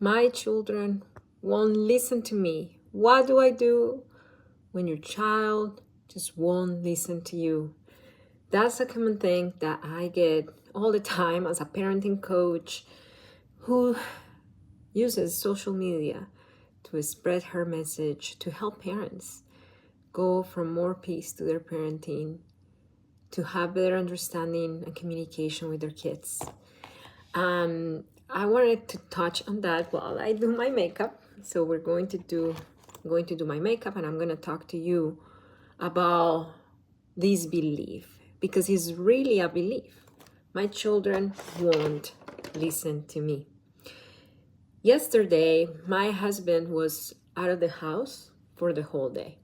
My children won't listen to me. What do I do when your child just won't listen to you? That's a common thing that I get all the time as a parenting coach who uses social media to spread her message to help parents go from more peace to their parenting, to have better understanding and communication with their kids. I wanted to touch on that while I do my makeup. So I'm going to do my makeup, and I'm going to talk to you about this belief, because it's really a belief. My children won't listen to me. Yesterday, my husband was out of the house for the whole day.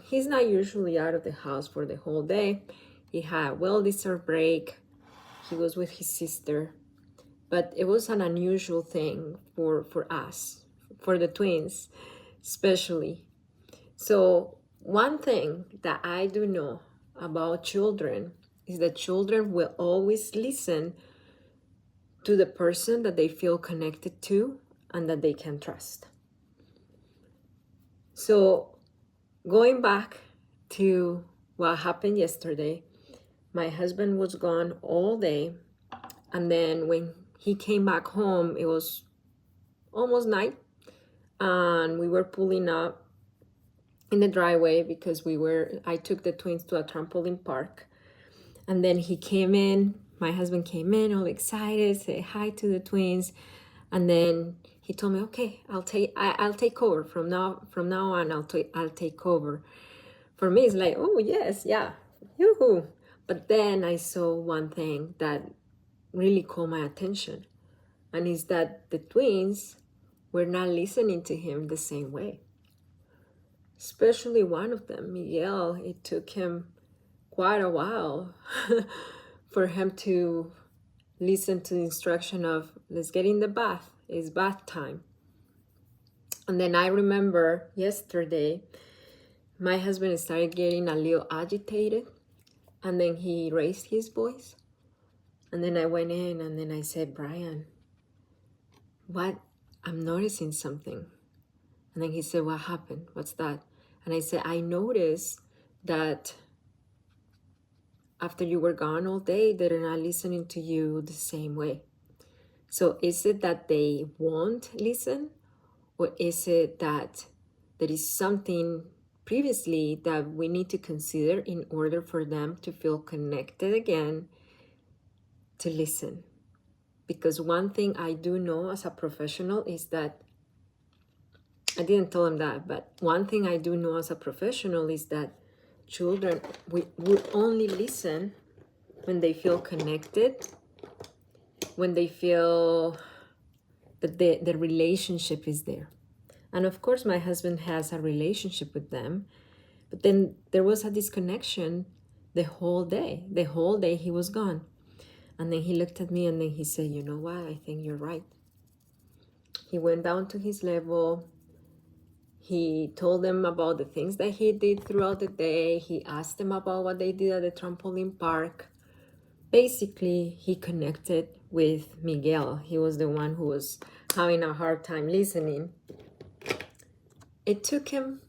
He's not usually out of the house for the whole day. He had a well-deserved break. He was with his sister, but it was an unusual thing for us, for the twins, especially. So one thing that I do know about children is that children will always listen to the person that they feel connected to and that they can trust. So going back to what happened yesterday, my husband was gone all day, and then when he came back home, it was almost night, and we were pulling up in the driveway because I took the twins to a trampoline park. And then he came in, my husband came in all excited, say hi to the twins. And then he told me, okay, I'll take over from now on. I'll take over. For me, it's like, oh yes, yeah, yoo-hoo. But then I saw one thing that really caught my attention, and is that the twins were not listening to him the same way. Especially one of them, Miguel. It took him quite a while for him to listen to the instruction of, let's get in the bath, it's bath time. And then I remember yesterday, my husband started getting a little agitated, and then he raised his voice. And then I went in and then I said, Brian, I'm noticing something. And then he said, what happened? What's that? And I said, I noticed that after you were gone all day, they're not listening to you the same way. So is it that they won't listen? Or is it that there is something previously that we need to consider in order for them to feel connected again to listen? Because one thing I do know as a professional is that, I didn't tell them that, but one thing I do know as a professional is that children will only listen when they feel connected, when they feel that the relationship is there. And of course, my husband has a relationship with them, but then there was a disconnection the whole day. The whole day he was gone. And then he looked at me and then he said, you know what, I think you're right. He went down to his level. He told them about the things that he did throughout the day. He asked them about what they did at the trampoline park. Basically, he connected with Miguel. He was the one who was having a hard time listening. It took him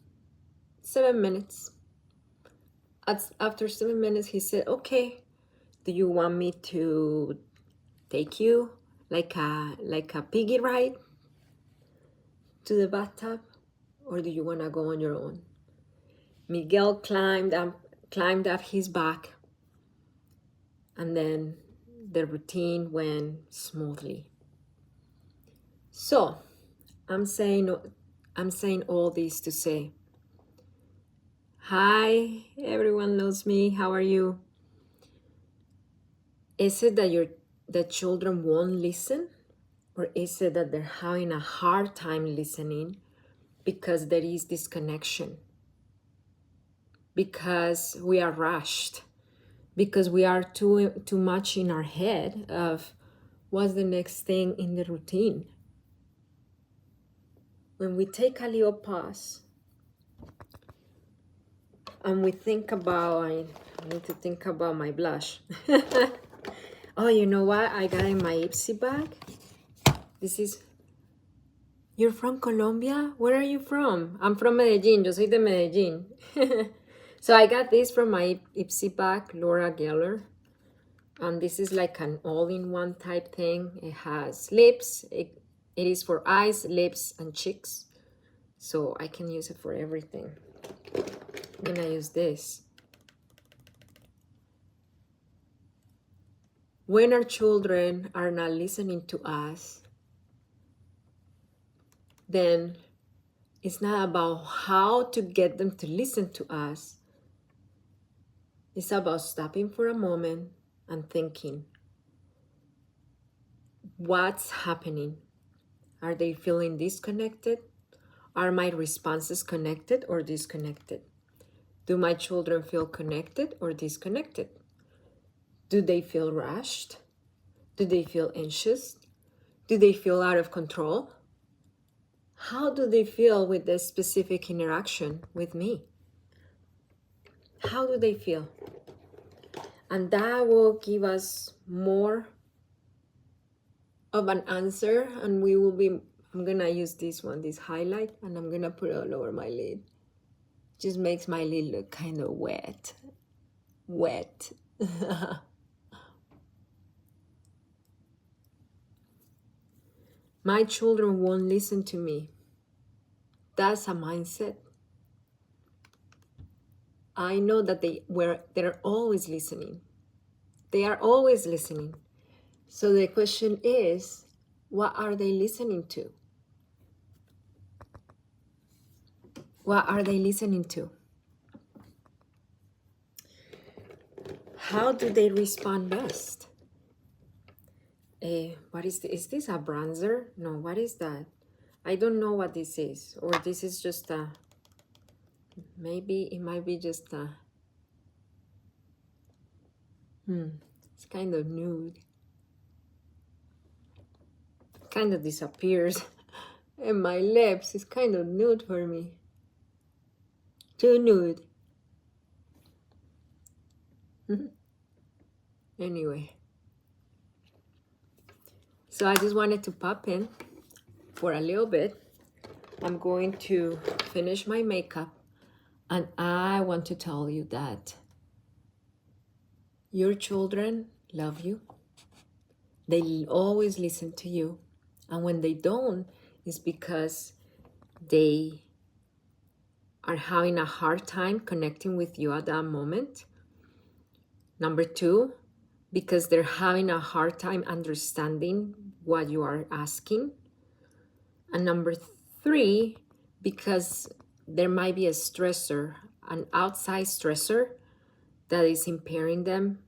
7 minutes. After 7 minutes, he said, okay, do you want me to take you like a piggy ride to the bathtub? Or do you want to go on your own? Miguel climbed up his back, and then the routine went smoothly. So I'm saying all this to say, hi, everyone loves me. How are you? Is it that children won't listen? Or is it that they're having a hard time listening because there is disconnection? Because we are rushed? Because we are too much in our head of what's the next thing in the routine? When we take a little pause and we think about, I need to think about my blush. Oh, you know what? I got in my Ipsy bag. This is You're from Colombia? Where are you from? I'm from Medellin. Yo soy de Medellin. So I got this from my Ipsy bag, Laura Geller. And this is like an all-in-one type thing. It has lips. It is for eyes, lips, and cheeks. So I can use it for everything. I'm gonna use this. When our children are not listening to us, then it's not about how to get them to listen to us. It's about stopping for a moment and thinking, what's happening? Are they feeling disconnected? Are my responses connected or disconnected? Do my children feel connected or disconnected? Do they feel rushed? Do they feel anxious? Do they feel out of control? How do they feel with this specific interaction with me? How do they feel? And that will give us more of an answer, and we will be, I'm gonna use this one, this highlight, and I'm gonna put it all over my lid. Just makes my lid look kind of wet. My children won't listen to me. That's a mindset. I know that they're always listening. They are always listening. So the question is, what are they listening to? What are they listening to? How do they respond best? What is this? Is this a bronzer? No, what is that? I don't know what this is. Or this is just a, maybe it might be just a, it's kind of nude. Kind of disappears. And my lips is kind of nude for me. Too nude. Anyway. So I just wanted to pop in for a little bit. I'm going to finish my makeup, and I want to tell you that your children love you. They always listen to you. And when they don't, it's because they are having a hard time connecting with you at that moment. Number two, because they're having a hard time understanding what you are asking. And number three, because there might be a stressor, an outside stressor that is impairing them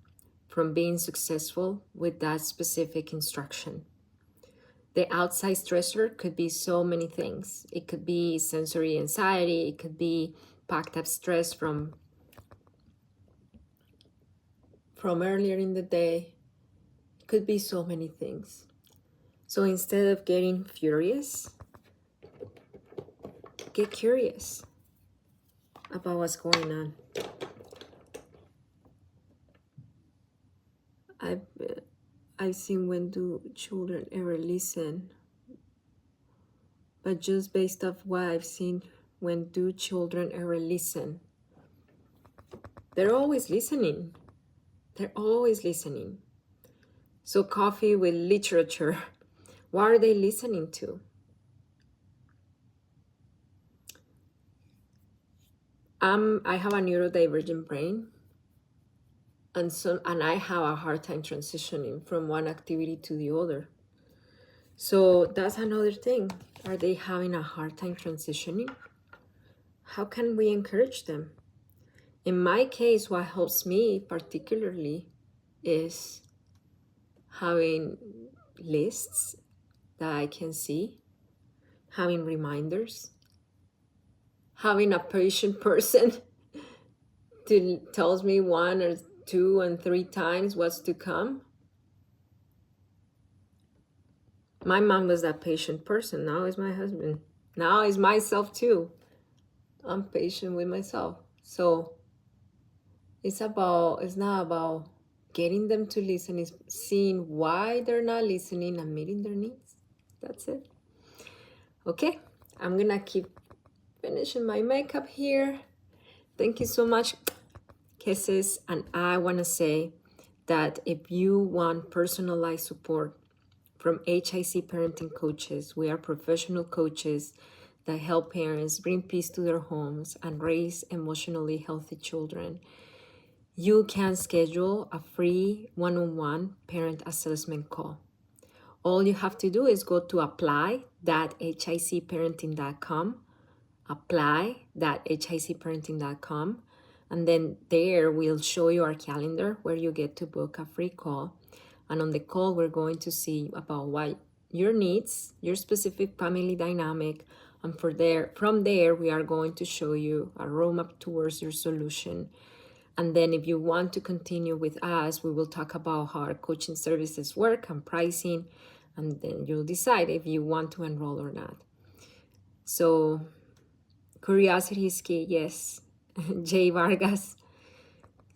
from being successful with that specific instruction. The outside stressor could be so many things. It could be sensory anxiety. It could be packed up stress from earlier in the day. It could be so many things. So instead of getting furious, get curious about what's going on. I've seen when do children ever listen, but just based off what I've seen, when do children ever listen? They're always listening. They're always listening. So coffee with literature, what are they listening to? I have a neurodivergent brain, and I have a hard time transitioning from one activity to the other. So that's another thing. Are they having a hard time transitioning? How can we encourage them? In my case, what helps me particularly is having lists that I can see, having reminders, having a patient person to tells me 1 or 2 and 3 times what's to come. My mom was that patient person. Now is my husband. Now is myself too. I'm patient with myself. So it's not about getting them to listen. It's seeing why they're not listening and meeting their needs. That's it. Okay, I'm gonna keep finishing my makeup here. Thank you so much, kisses. And I want to say that if you want personalized support from HIC Parenting Coaches, we are professional coaches that help parents bring peace to their homes and raise emotionally healthy children. You can schedule a free one-on-one parent assessment call. All you have to do is go to apply.hicparenting.com, apply.hicparenting.com, and then there we'll show you our calendar where you get to book a free call. And on the call, we're going to see about what your needs, your specific family dynamic, and from there, we are going to show you a roadmap towards your solution. And then if you want to continue with us, we will talk about how our coaching services work and pricing, and then you'll decide if you want to enroll or not. So curiosity is key, yes. Jay Vargas.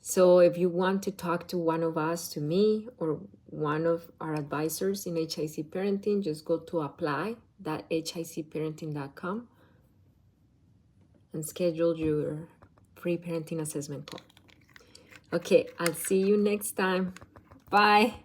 So if you want to talk to one of us, to me, or one of our advisors in HIC Parenting, just go to apply.hicparenting.com and schedule your free parenting assessment call. Okay, I'll see you next time. Bye.